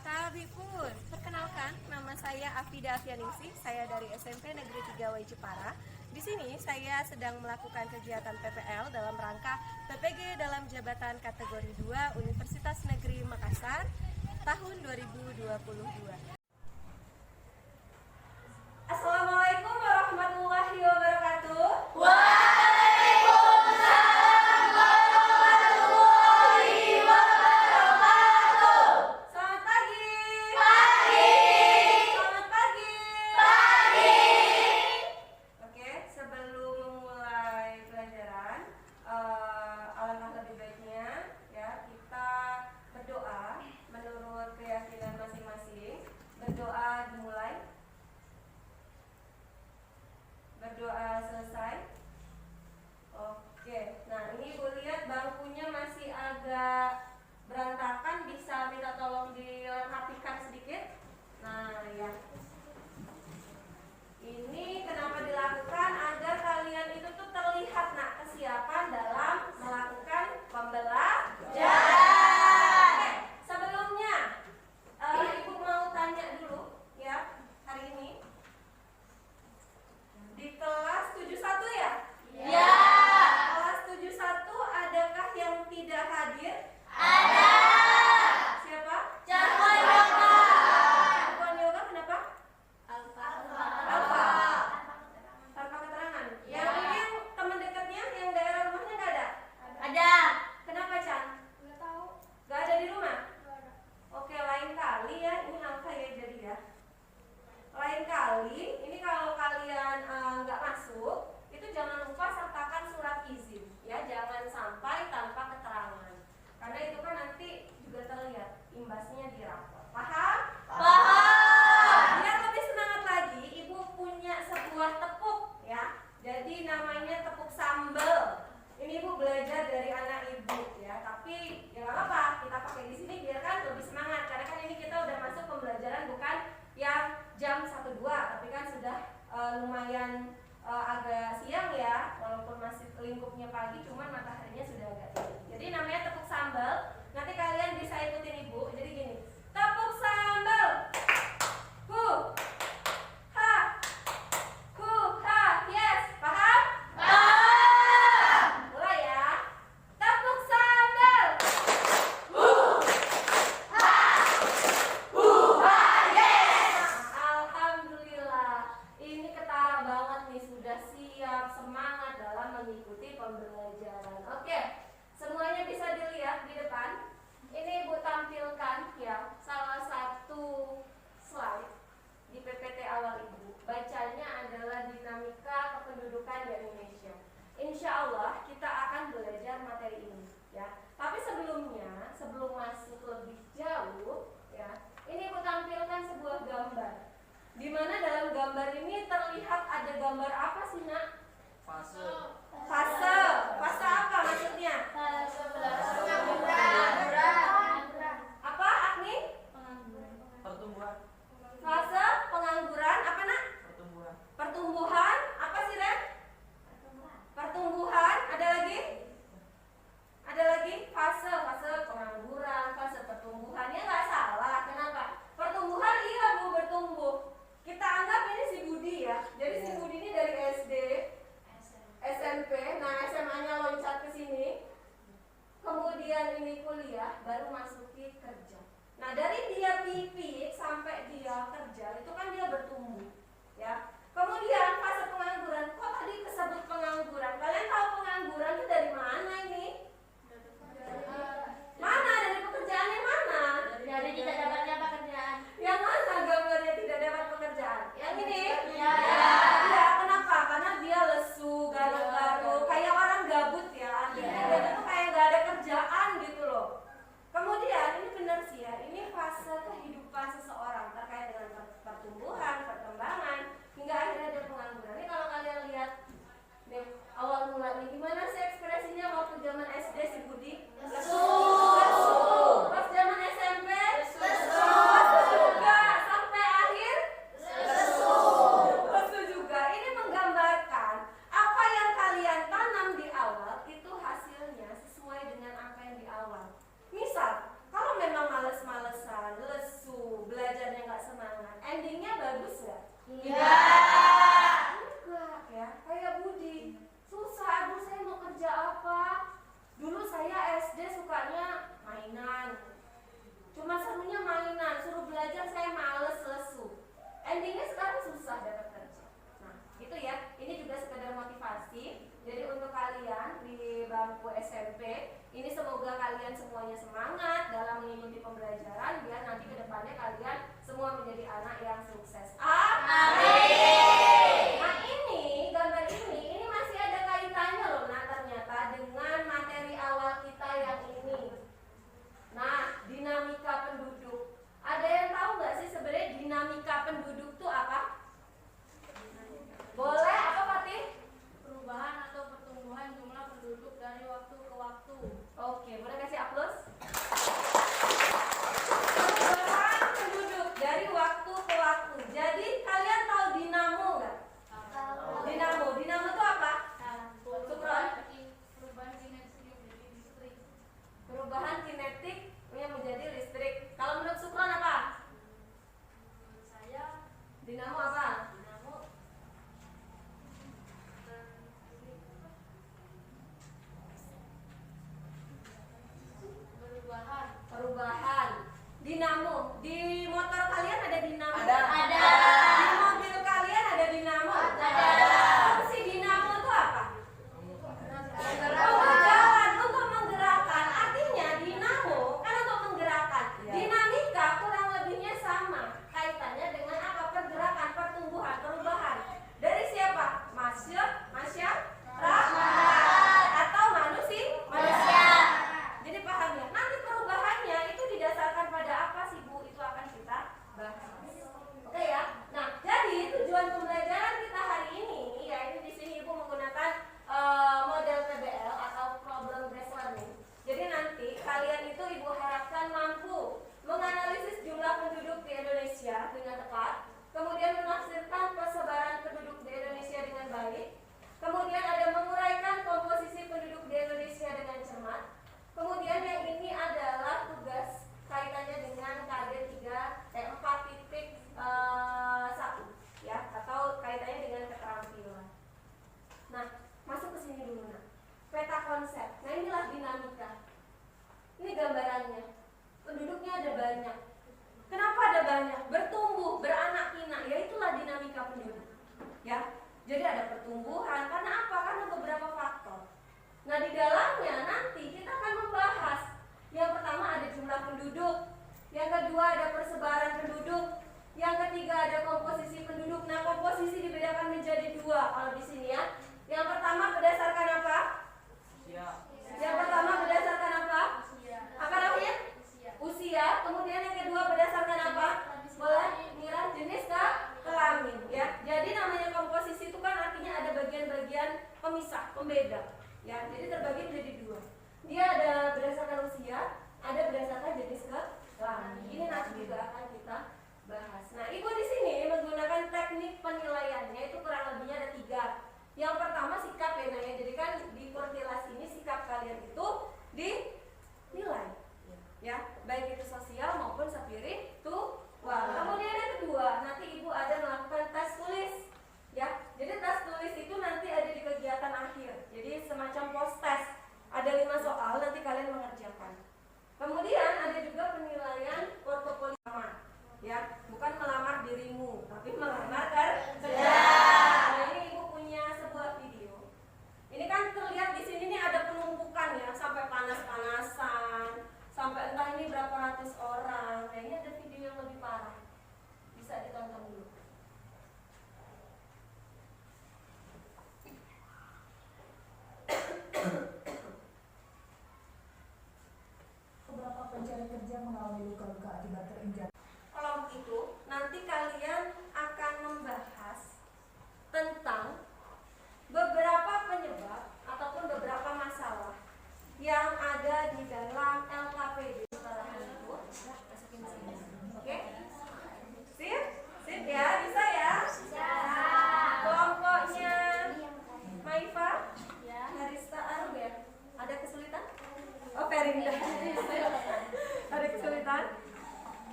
Tabipun, perkenalkan nama saya Afida Afianingsih, saya dari SMP Negeri 3 Wai Jepara. Di sini saya sedang melakukan kegiatan PPL dalam rangka PPG dalam jabatan kategori 2 Universitas Negeri Makassar tahun 2022. Assalamualaikum warahmatullahi wabarakatuh. Waalaikumsalam warahmatullahi wabarakatuh. Selamat pagi. Pagi. Selamat pagi. Pagi. Oke, sebelum memulai pelajaran, alangkah lebih baiknya ya kita berdoa menurut keyakinan masing-masing. Berdoa dimulai, berdoa selesai. Oke, nah ini Ibu lihat bangkunya masih agak berantakan, bisa minta tolong dirapikan sedikit. Nah ya, ini kenapa dilakukan? Agar kalian itu tuh terlihat kesiapan dalam melakukan pembelajaran. Oke, sebelumnya Ibu mau tanya dulu ya, hari ini di kelas 71 ya? Ya. Kelas 71 adakah yang tidak hadir? Ada. Siapa? Jagoan yoga. Jagoan yoga kenapa? Alfa. Alfa. Tanpa keterangan. Ya. Yang ini yang teman dekatnya, yang daerah rumahnya nggak ada? Ada. Kenapa, Chan? Nggak tahu. Nggak ada di rumah? Nggak ada. Oke, lain kali ya, ini Alfa ya jadi ya. Lain kali, ini kalau kalian nggak masuk, itu jangan lupa sertakan surat izin ya, jangan sampai tanpa keterangan. Karena itu kan nanti juga terlihat imbasnya di rapor. Paham? Paham. Biar lebih semangat lagi, Ibu punya sebuah tepuk ya. Jadi namanya tepuk sambal. Ini Ibu belajar dari anak Ibu ya, tapi ya nggak apa-apa, kita pakai di sini biar kan lebih semangat. Karena kan ini kita udah masuk pembelajaran bukan yang jam 1-2, tapi kan sudah lumayan agak siang ya, walaupun masih lingkupnya pagi, cuman mataharinya sudah agak tinggi. Jadi namanya tepuk sambal. Nanti kalian bisa ikutin Ibu. Jadi gini, tepuk sambal. Hu, ha, hu, ha, yes, paham? Paham. Mulai ya. Tepuk sambal. Yes. Alhamdulillah, ini ketara banget nih, sudah siap, semangat dalam mengikuti pembelajaran. Oke, semuanya bisa dilihat di depan. Ini Ibu tampilkan ya salah satu slide di PPT awal Ibu. Bacanya adalah dinamika kependudukan di Indonesia. Insya Allah kita akan belajar materi ini ya. Tapi sebelumnya, sebelum masuk lebih jauh ya, ini Ibu tampilkan sebuah gambar. Di mana dalam gambar ini terlihat ada gambar apa sih, Nak? Fase. Fase. Fase apa maksudnya? Apa, Agni? Pertumbuhan. Fase pengangguran apa, Nak? Pertumbuhan. Pertumbuhan. Apa sih, Ren? Pertumbuhan. Ada lagi? Ada lagi? Fase pengangguran, fase pertumbuhan. Ya nggak salah. Kenapa? Pertumbuhan iya Bu, bertumbuh. Kita anggap ini si Budi ya. Jadi si Budi ini dari SD, SMP, nah SMA-nya loncat ke sini. Kemudian ini kuliah, baru masuki kerja. Nah, dari dia pipit sampai dia kerja, itu kan dia bertumbuh. Ya. Kemudian fase pengangguran. Kok tadi disebut pengangguran? Kalian tahu pengangguran itu dari mana ini? Mana? Dari pekerjaannya mana? Jadi tidak dapatnya pekerjaan. Yang mana gambarnya tidak dapat pekerjaan? Yang ini? Ya. Ya, kenapa? Karena dia lesu, garuk-garuk, kayak orang gabut ya. Artinya dia tuh kayak gak ada kerjaan gitu loh. Kemudian ini benar sih ya, ini fase kehidupan belajarnya nggak semangat, endingnya bagus nggak? Iya. Enggak ya, kayak Budi. Susah, aduh saya mau kerja apa? Dulu saya SD sukanya mainan. Cuma serunya mainan, suruh belajar saya males lesu. Endingnya sekarang susah dapat kerja. Nah, gitu ya. Ini juga sekedar motivasi. Jadi untuk kalian di bangku SMP, ini semoga kalian semuanya semangat dalam mengikuti pembelajaran biar nanti ke depannya kalian semua menjadi anak yang sukses. Amin. Nah ini, gambar ini masih ada kaitannya loh nah ternyata dengan materi awal kita yang ini. Nah, dinamika penduduk. Ada yang tahu nggak sih sebenarnya dinamika penduduk itu apa? Boleh apa Fatih? Perubahan atau pertumbuhan jumlah penduduk dari waktu ke waktu. Oke, boleh kasih aplaus? Perubahan penduduk dari waktu ke waktu. Jadi kalian tahu dinamo nggak? Dinamo itu apa? Sukron? Perubahan kinetik menjadi listrik. Perubahan kinetik yang menjadi listrik. Kalau menurut Sukron apa? Menurut saya Dinamo apa? dinamo Perubahan. Dinamo. Di motor kalian ada dinamo? Ada. Di mobil kalian ada dinamo? Ada. Fungsi dinamo itu apa? Jalan untuk menggerakkan. Artinya dinamo kan untuk menggerakkan. Dinamika kurang lebihnya sama. Kaitannya dengan apa? Pergerakan, pertumbuhan, perubahan. Dari siapa? Masyarakat atau manusia. Jadi paham ya. Nanti perubahannya itu didasarkan pada apa sih Bu? Itu akan kita bahas. Oke ya. Nah, jadi tujuan pembelajaran kita hari ini ya ini di sini Ibu menggunakan model PBL atau problem based learning. Jadi nanti kalian itu Ibu harapkan mampu menganalisis jumlah penduduk di Indonesia dengan tepat, kemudian menafsirkan persebaran penduduk di Indonesia dengan baik, kemudian ada menguraikan komposisi penduduk di Indonesia dengan cermat. Kemudian yang ini adalah tugas kaitannya dengan KD 4.1 ya atau kaitannya dengan keterampilan. Nah, masuk ke sini dulu nah. Peta konsep. Nah, inilah dinamika. Ini gambarannya. Penduduknya ada banyak. Kenapa ada banyak? Bertumbuh, beranak pinak. Ya itulah dinamika penduduk. Ya. Jadi ada pertumbuhan karena apa? Karena beberapa faktor. Nah, di dalamnya nanti kita akan membahas. Yang pertama ada jumlah penduduk, yang kedua ada persebaran penduduk, yang ketiga ada komposisi penduduk. Nah, komposisi dibedakan menjadi dua kalau di sini ya. Yang pertama berdasarkan apa? Yang pertama berdasarkan apa? Apa namanya? Usia. Kemudian yang kedua berdasarkan apa? Boleh Mira, jenis kelamin ya. Jadi namanya komposisi itu kan artinya ada bagian-bagian pemisah, pembeda. Ya, jadi terbagi menjadi dua. Dia ada berdasarkan usia, ada berdasarkan jenis kelamin. Ini nanti juga akan kita bahas. Nah, Ibu di sini menggunakan teknik penilaiannya itu kurang lebihnya ada 3. Yang pertama sikap ya, nah, ya. Jadi kan di Kurtilas ini sikap kalian itu dinilai. Ya, baik itu sosial maupun spiritual. Kemudian yang kedua, nanti Ibu ada melakukan tes tulis. Ya, jadi tes tulis itu nanti ada di kegiatan akhir. Jadi semacam post test. Ada 5 soal nanti kalian mengerjakan. Kemudian ada juga penilaian portofolio lama. Ya, bukan melamar dirimu, tapi melamar kerja. Nah, ini Ibu punya sebuah video. Ini kan terlihat di sini nih ada penumpukan ya, sampai panas-panasan, sampai entah ini berapa ratus orang. Nah, ini ada video yang lebih parah. Bisa ditonton dulu. Beberapa pencari kerja mengalami luka-luka akibat terinjak. Kelompok itu nanti kalian akan membahas tentang beberapa penyebab ataupun beberapa masalah yang ada di dalam LKPD itu. Masukin sini. Oke? Sip? Sip ya? Bisa ya? Kelompoknya Maifa, Harista, Arub ya? Ada kesulitan? Oh, Perinda. Ada kesulitan?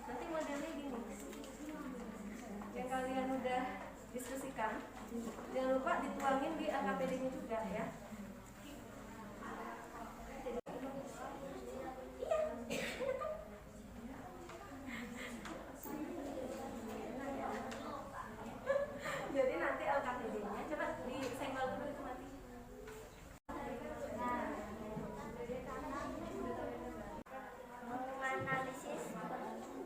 Nanti modelnya gini. kalian udah diskusikan, jangan lupa dituangin di LKPD-nya juga ya. Jadi nanti LKPD-nya coba disenggol dulu itu nanti. Menganalisis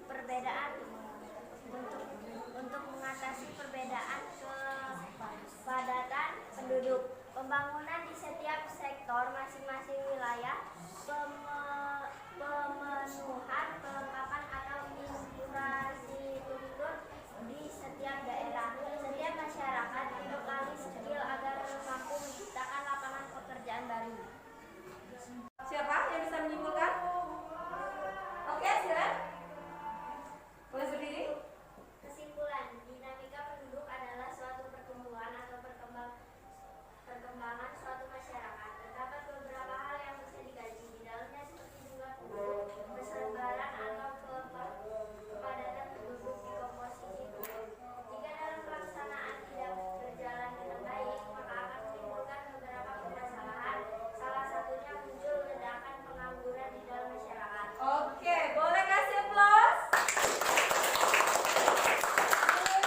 perbedaan untuk mengatasi perbedaan kepadatan penduduk, pembangunan di setiap sektor masing-masing wilayah, pemenuhan kelengkapan atau infrastruktur di setiap daerah. Setiap masyarakat dibekali skill agar mampu menciptakan lapangan pekerjaan baru. Siapa yang bisa menyimpulkan? Oke, silakan. Boleh berdiri? Kesimpulan, dinamika penduduk adalah suatu pertumbuhan atau perkembangan suatu masyarakat. Terdapat beberapa hal yang bisa dikaji di dalamnya seperti jumlah penduduk, kesebaran atau kepadatan penduduk di komposisi penduduk. Jika dalam pelaksanaan tidak berjalan dengan baik, maka akan menimbulkan beberapa permasalahan. Salah satunya muncul ledakan pengangguran di dalam masyarakat. Oke, boleh kasih aplaus?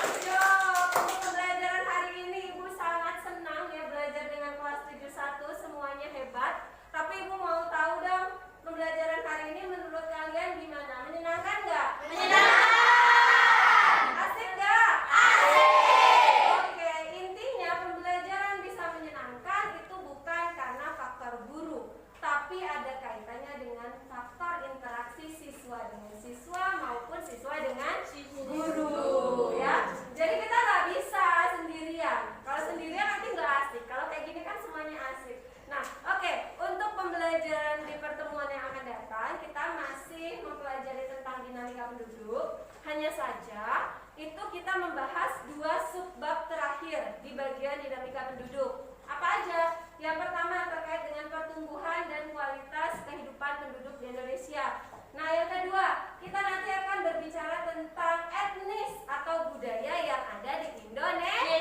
Good job. Untuk pembelajaran hari ini Ibu sangat senang ya belajar dengan kelas 71, semuanya hebat. Tapi Ibu mau tahu dong, pembelajaran hari ini menurut kalian gimana? Menyenangkan nggak? Menyenangkan. Asik nggak? Asik. Oke, intinya pembelajaran bisa menyenangkan itu bukan karena faktor guru, tapi ada kaitannya dengan faktor interaksi siswa dengan siswa maupun siswa dengan guru ya. Jadi kita nggak bisa sendirian. Kalau sendirian nanti nggak asik. Kalau kayak gini kan semuanya asik. Nah, oke, untuk pembelajaran di pertemuan yang akan datang kita masih mempelajari tentang dinamika penduduk. Hanya saja itu kita membahas 2 subbab terakhir di bagian dinamika penduduk. Apa aja? Yang pertama terkait dengan pertumbuhan dan kualitas kehidupan penduduk di Indonesia. Nah, yang kedua, kita nanti akan berbicara tentang etnis atau budaya yang ada di Indonesia.